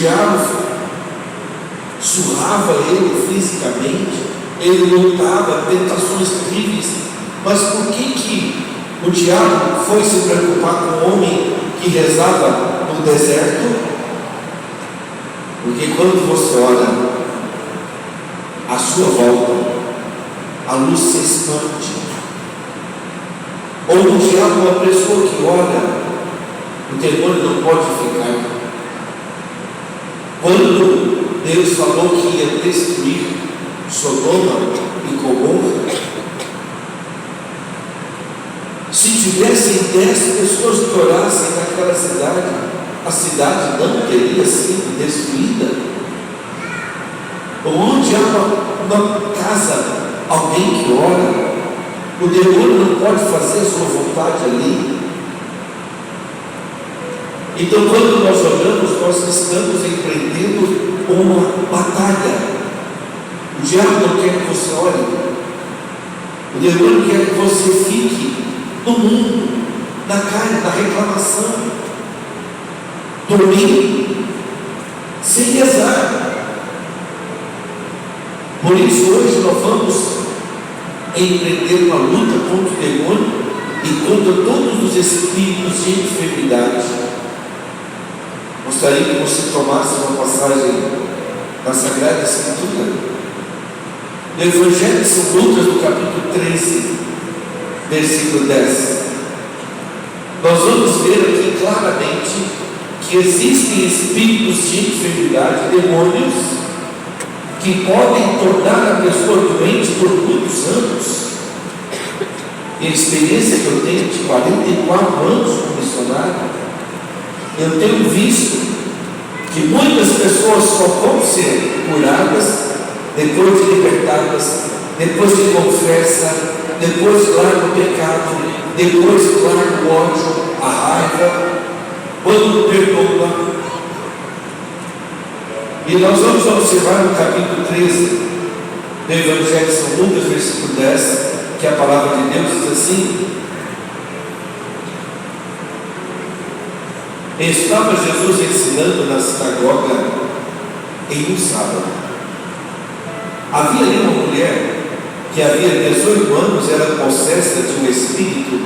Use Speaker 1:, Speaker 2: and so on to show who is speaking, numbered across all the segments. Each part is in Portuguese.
Speaker 1: diabo surrava ele fisicamente, ele lutava, tentações terríveis. Mas por que o diabo foi se preocupar com o homem que rezava no deserto? Porque quando você olha à sua volta, a luz se expande. Ou o diabo, uma pessoa que olha, o demônio não pode ficar. Quando Deus falou que ia destruir Sodoma e Gomorra, se tivessem 10 pessoas que orassem naquela cidade, a cidade não teria sido destruída. Onde há uma casa, alguém que ora, o demônio não pode fazer a sua vontade ali. Então, quando nós oramos, nós estamos empreendendo uma batalha. O diabo não quer que você ore. O demônio quer que você fique no mundo, na carne, na reclamação, dormindo, sem rezar. Por isso, hoje nós vamos empreender uma luta contra o demônio e contra todos os espíritos de enfermidade. Gostaria que você tomasse uma passagem da Sagrada Escritura, no Evangelho de São Lucas, no capítulo 13, versículo 10. Nós vamos ver aqui claramente que existem espíritos de enfermidade, demônios, que podem tornar a pessoa doente por muitos anos. E a experiência que eu tenho de 44 anos como missionário, eu tenho visto que muitas pessoas só vão ser curadas depois de libertadas, depois de confessa, depois larga o pecado, depois larga o ódio, a raiva, quando perdoa. E nós vamos observar no capítulo 13 do Evangelho de São Lucas, versículo 10, que a palavra de Deus diz assim: estava Jesus ensinando na sinagoga em um sábado. Havia ali uma mulher que havia 18 anos, era possessa de um espírito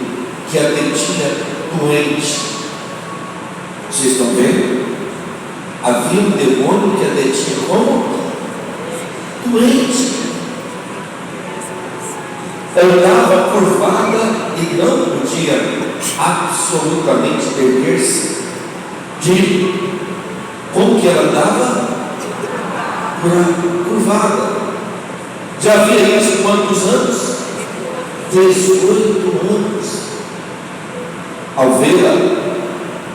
Speaker 1: que a detinha doente. Vocês estão vendo? Havia um demônio que a detinha como? Doente. Andava curvada e não podia absolutamente erguer-se. Como que ela andava? Curvada. Já havia isso quantos anos? 18 anos. Ao vê-la,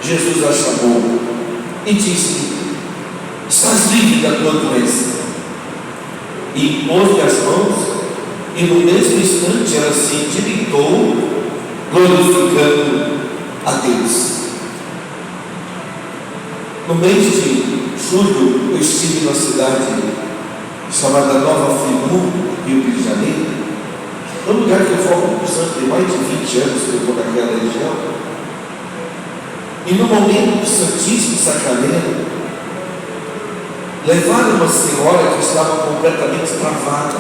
Speaker 1: Jesus a chamou e disse: estás livre da tua doença. E pôs-lhe as mãos, e no mesmo instante ela se endireitou, glorificando a Deus. No mês de julho, eu estive na cidade chamada Nova Friburgo, Rio de Janeiro, um lugar que eu falo muito santo, tem mais de 20 anos que eu estou naquela região. E no momento do Santíssimo Sacramento, levaram uma senhora que estava completamente travada.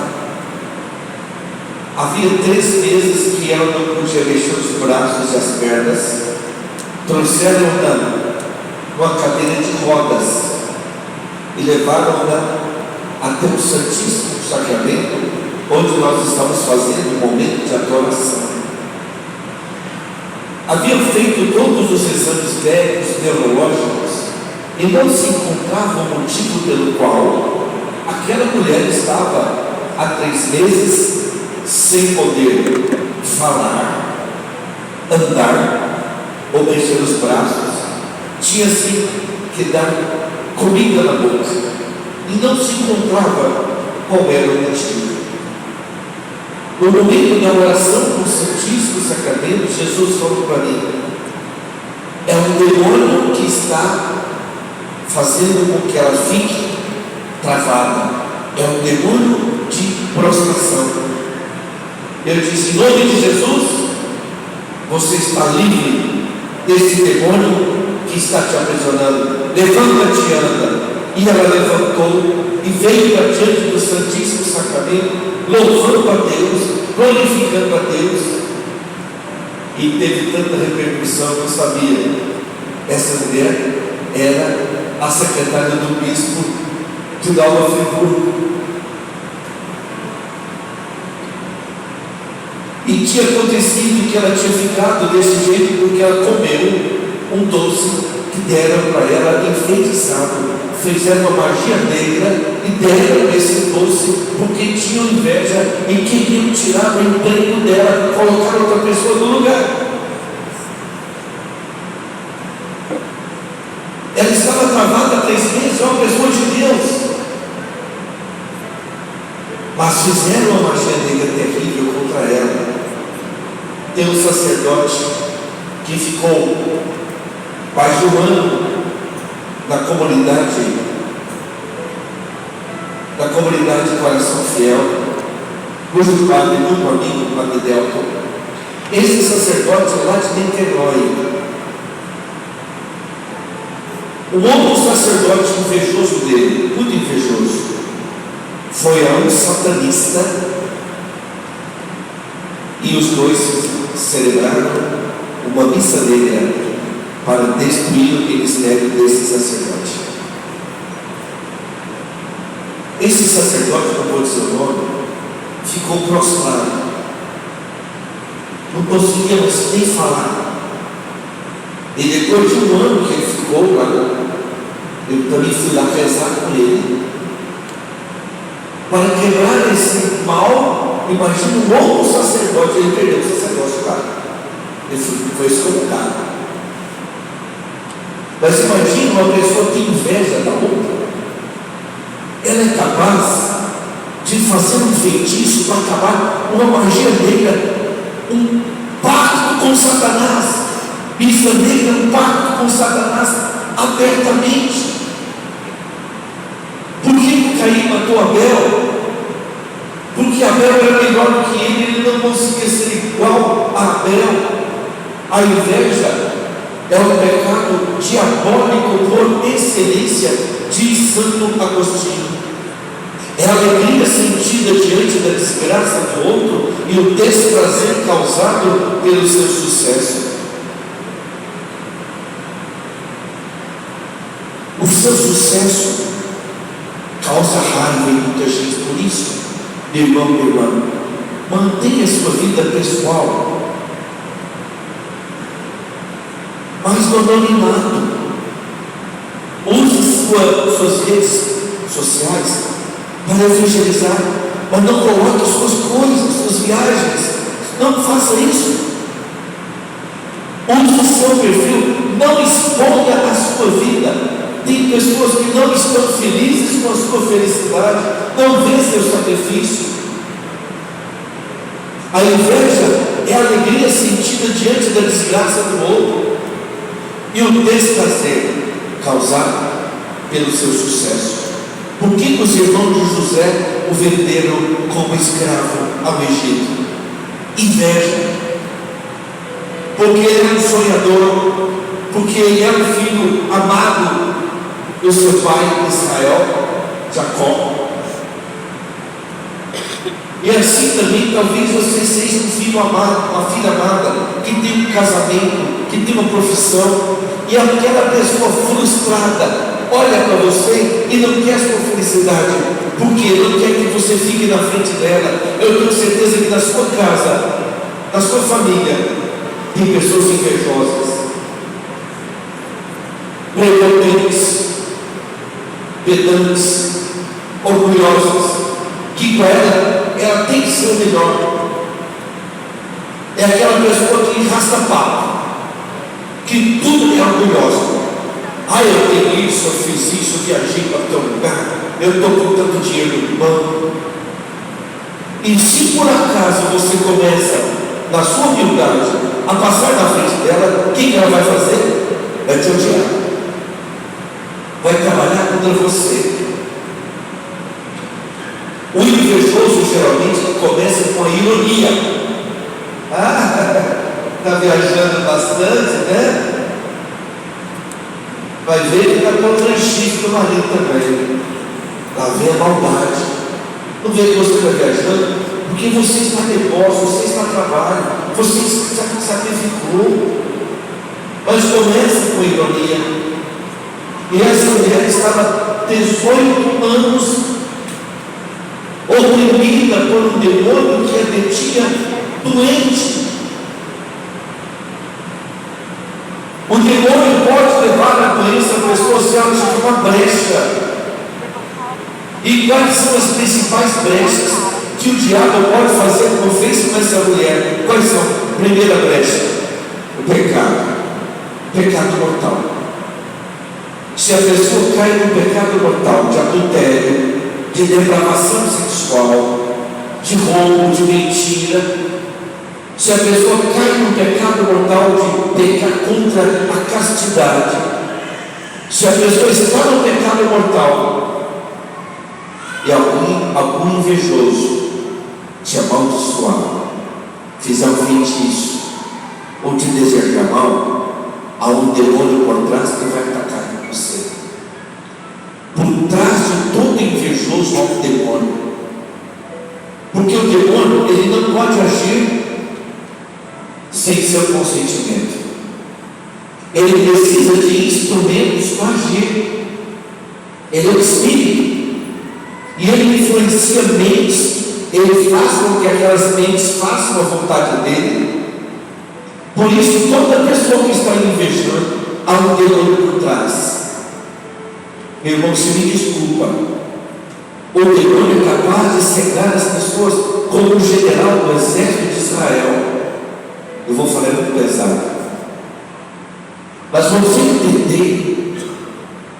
Speaker 1: Havia 3 meses que ela não podia mexer os braços e as pernas. Trouxeram-na uma cadeira de rodas e levaram-na até o Santíssimo Sacramento, onde nós estamos fazendo um momento de adoração. Haviam feito todos os exames médicos, neurológicos, e não se encontrava o motivo pelo qual aquela mulher estava há 3 meses sem poder falar, andar ou mexer os braços. Tinha-se que dar comida na boca e não se encontrava qual era o motivo. No momento da oração com o Santíssimo Sacramento, Jesus falou para mim: é um demônio que está fazendo com que ela fique travada. É um demônio de prostração. Eu disse: em nome de Jesus, você está livre desse demônio que está te aprisionando. Levanta-te e anda. e ela levantou e veio para diante do Santíssimo Sacramento, louvando a Deus, glorificando a Deus, e teve tanta repercussão que eu sabia. Essa mulher era a secretária do bispo de Nova Friburgo. E tinha acontecido que ela tinha ficado desse jeito porque ela comeu um doce que deram para ela enfeitiçado. Fizeram uma magia negra e deram esse doce porque tinham inveja e queriam tirar o emprego dela, colocar outra pessoa no lugar. Ela estava travada há 3 meses, é uma pessoa de Deus. Mas fizeram uma magia negra terrível contra ela. Tem um sacerdote que ficou quase 1 ano na comunidade Coração Fiel, cujo padre é muito amigo, o padre Delton. Esse sacerdote é lá de Niterói. Um outro sacerdote invejoso dele, muito invejoso, foi a um satanista, e os dois celebraram uma missa negra para destruir o ministério desse sacerdote. Esse sacerdote, não vou dizer o nome, ficou prostrado, não conseguia mais nem falar. E depois de 1 ano que ele ficou lá, eu também fui lá rezar com ele para quebrar esse mal. Imagina um outro sacerdote, ele perdeu o sacerdócio lá, ele foi excomungado. Mas imagina uma pessoa que inveja da outra. Ela é capaz de fazer um feitiço para acabar, uma magia negra, um pacto com Satanás. Missa negra, um pacto com Satanás abertamente. Por que Caim matou Abel? Porque Abel era melhor do que ele não conseguia ser igual a Abel. A inveja é um pecado diabólico por excelência, diz Santo Agostinho. É a alegria sentida diante da desgraça do outro e o desprazer causado pelo seu sucesso. O seu sucesso causa raiva em muita gente. Por isso, meu irmão, minha irmã, mantenha a sua vida pessoal mas no anonimato. Use suas redes sociais para evangelizar, mas não coloque suas coisas, suas viagens. Não faça isso. Use o seu perfil, não exponha a sua vida. Tem pessoas que não estão felizes com a sua felicidade, não vê seu sacrifício. A inveja é a alegria sentida diante da desgraça do outro e o desprazer causado pelo seu sucesso. Por que os irmãos de José o venderam como escravo ao Egito? Inveja. Porque ele era um sonhador, porque ele era o filho amado do seu pai Israel, Jacó. E assim também talvez você seja um filho amado, uma filha amada, que tem um casamento, que tem uma profissão, e aquela pessoa frustrada olha para você e não quer a sua felicidade, porque não quer que você fique na frente dela. Eu tenho certeza que na sua casa, na sua família, tem pessoas invejosas, prepotentes, pedantes, orgulhosas, que para ela tem que ser o melhor. É aquela pessoa que arrasta papo, que tudo é orgulhosa. Eu tenho isso, eu fiz isso, eu viajei para tal lugar, eu estou com tanto dinheiro no banco. E se por acaso você começa, na sua humildade, a passar na frente dela, o que ela vai fazer? Vai te odiar, vai trabalhar contra você. O invejoso geralmente começa com a ironia. Está viajando bastante, né? vai ver que está constrangido do marido também. Lá vem a maldade. Não vê que você está viajando, porque você está nervoso, você está a trabalho, você se sacrificou. Mas começa com ironia. E essa mulher estava 18 anos oprimida por um demônio que a detinha doente. O demônio pode levar a doença à pessoa se ela tiver uma brecha. E quais são as principais brechas que o diabo pode fazer, como fez com essa mulher? Quais são? Primeira brecha: o pecado. Pecado mortal. Se a pessoa cai no pecado mortal de adultério, de depravação sexual, de roubo, de mentira, se a pessoa cai no pecado mortal de pecar contra a castidade, se a pessoa está no pecado mortal e algum invejoso te amaldiçoar, fizer um feitiço ou te desejar mal, há um demônio por trás que vai atacar em você. Por trás de todo invejoso há um demônio. Porque o demônio, ele não pode agir sem seu consentimento. Ele precisa de instrumentos para agir. Ele é o espírito. E ele influencia mentes. Ele faz com que aquelas mentes façam a vontade dele. Por isso, toda pessoa que está invejando, há um demônio por trás. Meu irmão, se me desculpa, o demônio é capaz de cegar as pessoas, como o general do exército de Israel. Eu vou falar muito pesado, mas você entender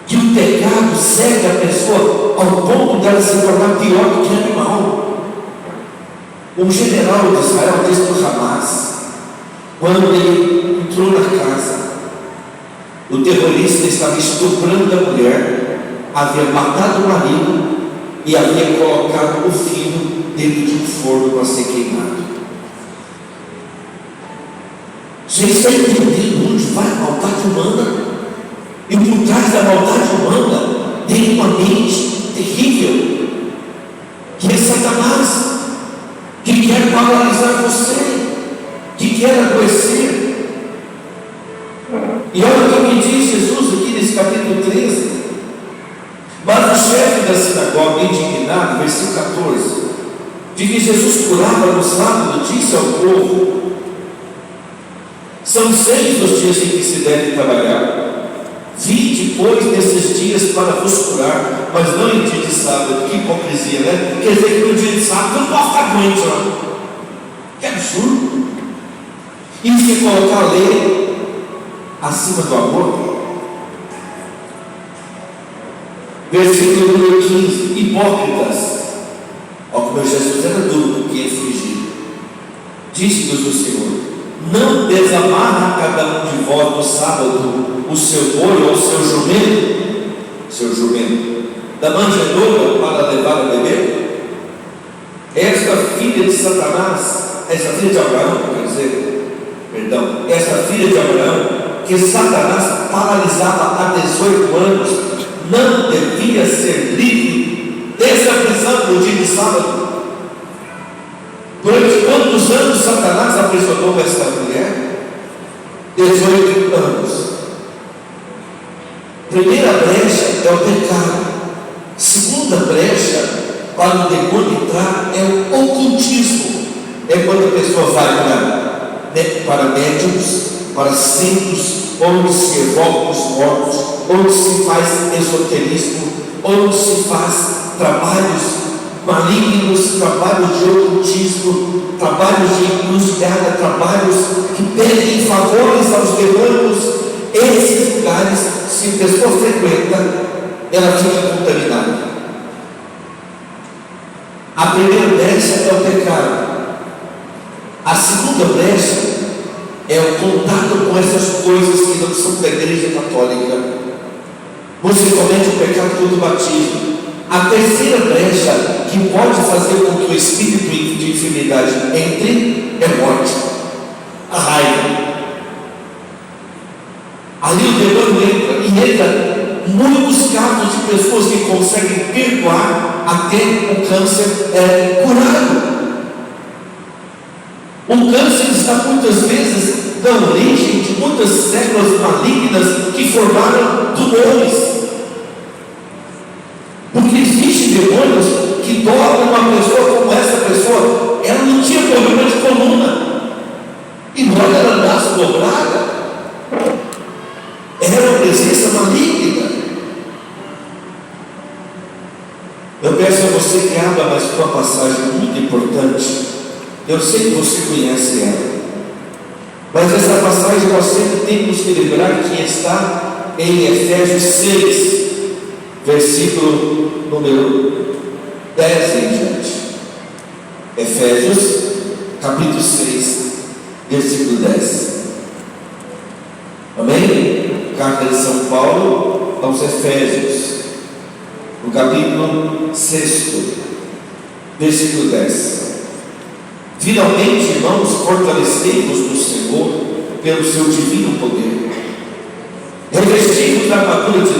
Speaker 1: que o pecado cega a pessoa ao ponto dela se tornar pior do que animal. Um general de Israel disse para o Hamas, quando ele entrou na casa, o terrorista estava estuprando a mulher, havia matado o marido e havia colocado o filho dentro de um forno para ser queimado. Você está entendendo onde vai a maldade humana? E por trás da maldade humana tem uma mente terrível, que é Satanás, que quer paralisar você, que quer adoecer. E olha o que me diz Jesus aqui nesse capítulo 13. Mas o chefe da sinagoga, indignado, versículo 14, de que Jesus curava no sábado, disse ao povo: são 6 os dias em que se deve trabalhar. Vinde, pois, nesses dias para vos curar, mas não em dia de sábado. Que hipocrisia, né? Quer dizer que no dia de sábado não pode ficar doente, ó. Que absurdo! E se colocar a lei acima do amor? Versículo número 15: hipócritas. Ó, como Jesus era duro que infligir. Disse-nos o Senhor: não desamarra cada um de vós no sábado o seu boi ou o seu jumento, da manjedoura para levar a beber? Esta filha de Satanás, essa filha de Abraão, essa filha de Abraão, que Satanás paralisava há 18 anos, não devia ser livre dessa prisão no dia de sábado? Durante quantos anos Satanás aprisionou esta mulher? 18 anos. Primeira brecha é o pecado. Segunda brecha para o demônio entrar é o ocultismo. É quando a pessoa vai para médiums, para centros onde se evocam os mortos, onde se faz esoterismo, onde se faz trabalhos malignos, trabalhos de ocultismo, trabalhos de encruzilhada, trabalhos que pedem favores aos demônios. Esses lugares, se a pessoa frequenta, ela fica contaminada. A primeira brecha é o pecado. A segunda brecha é o contato com essas coisas que não são da igreja católica. Você comete o pecado todo batismo. A terceira brecha que pode fazer com que o espírito de enfermidade entre é morte, a raiva. A Ali o demônio entra, e entra muitos casos de pessoas que conseguem perdoar até o câncer é curado. O câncer está muitas vezes da origem de muitas células malignas que formaram tumores. Porque existem demônios que dobram uma pessoa como essa pessoa. Ela não tinha problema de coluna, embora ela andasse dobrada, era uma presença maligna. Eu peço a você que abra mais uma passagem muito importante. Eu sei que você conhece ela, mas essa passagem nós sempre temos que lembrar que está em Efésios 6, versículo número 10 em diante. Efésios, capítulo 6, versículo 10. Amém? Carta de São Paulo aos Efésios, no capítulo 6, versículo 10. Finalmente, irmãos, fortalecei-vos no Senhor pelo seu divino poder. Revestivos da armadura de Deus.